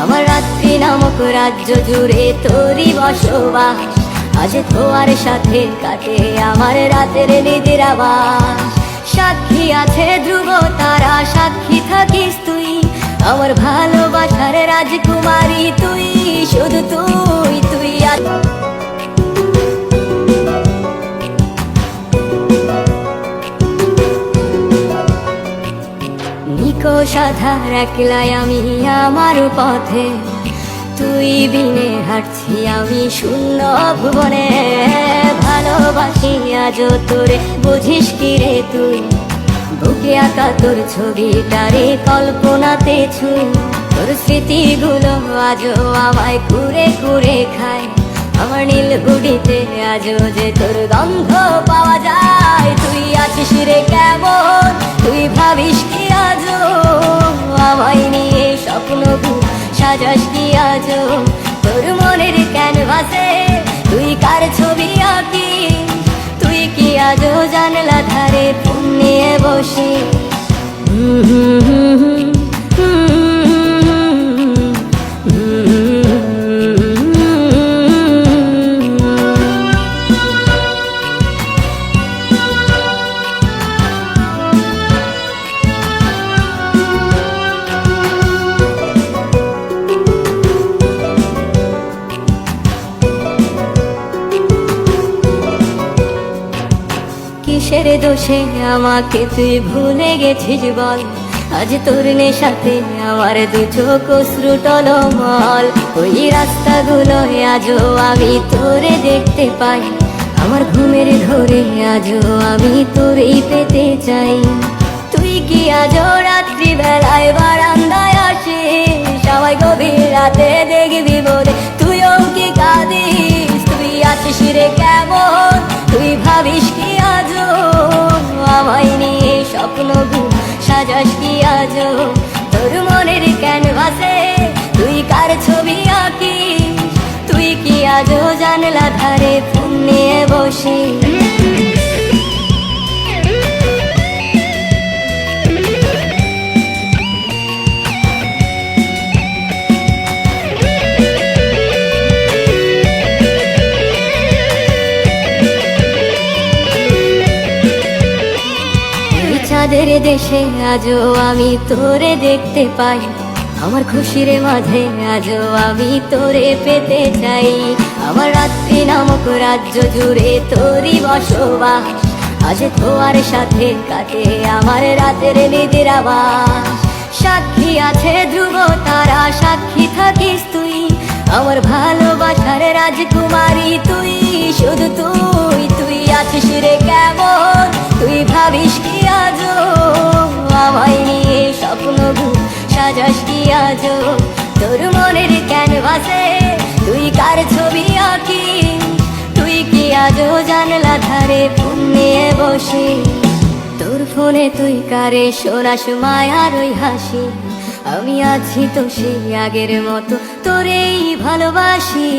আমার রাত্রি নামক রাজ্য জুড়ে তোরই বসবাস। আজ তোমার সাথে কাটে আমার রাতের নিদ্রাবাস। সাক্ষী আছে ধ্রুব তারা, সাক্ষী থাকিস তুই, আমার ভালোবাসার রাজকুমারী তুই, শুধু তুই তুই। নিকষ আধার একলাই আমি আমার পথে, তুই বিনে হাঁটছি আমি শূন্য ভুবনে। ভালোবাসি আজ তোরে, বুঝিস কি রে তুই, বুকে আঁকা তোর ছবিটারে কল্পনাতে ছুঁই। তোর স্মৃতিগুলো আজও আমায় কুরে কুরে খায়, আমার নীল হুডিতে আজও যে তোর গন্ধ পাওয়া যায়। তুই আছিস রে কেমন, তুই ভাবিস কি আজও আমায় নিয়ে স্বপ্ন সাজাস কি আজও। তোর মনের ক্যানভাসে তুই কার ছবি আঁকি, তুই কি আজও জানলা ধারে ফোন নিয়ে বসি। কিসের দোষে আমাকে তুই ভুলে গেছিস বল, আজ তোর নেশাতে আমার দু চোখ অশ্রু টলমল। ওই রাস্তাগুলো আজও আমি তোরে দেখতে পাই, আমার ঘুমের ঘরে আজও আমি তোরেই পেতে চাই। তুই কি আজও রাত্রি বেলায় বারান্দায় আসিস, সবাই গভীর রাতে দেখবি বলে তুইও কি কাঁদিস। তুই আছিস রে কেমন, তুই ভাবিস কি আজও আমায় নিয়ে স্বপ্ন সাজাস কি আজও। তোর মনের ক্যানভাসে তুই কার ছবি আঁকিস, তুই কি আজও জানলা ধারে ফোন নিয়ে বসিস। চাঁদের দেশে আজও আমি তোরে দেখতে পাই, আমার খুশির মাঝে আজও আমি তোরে পেতে চাই। আমার রাত্রি নামক রাজ্য জুড়ে তোরই বসবাস, আজ তোমার সাথে কাটে আমার রাতের নিদ্রাবাস। সাক্ষী আছে ধ্রুব তারা, সাক্ষী থাকিস তুই, আমার ভালোবাসার রাজকুমারী তুই, শুধু তুই তুই। আছিস রে কেমন, তুই ভাবিস কি আজও আমায় নিয়ে স্বপ্ন সাজাস কি আজও। তোর মনের ক্যানভাসে তুই কার ছবি আঁকি, তুই কি আজও জানলা ধারে ফোন নিয়ে বসি। তোর ফোনে তুই কারে শোনাস মায়ার ওই হাসি, আমি আছি তো সেই আগের মতো তোরেই ভালোবাসি।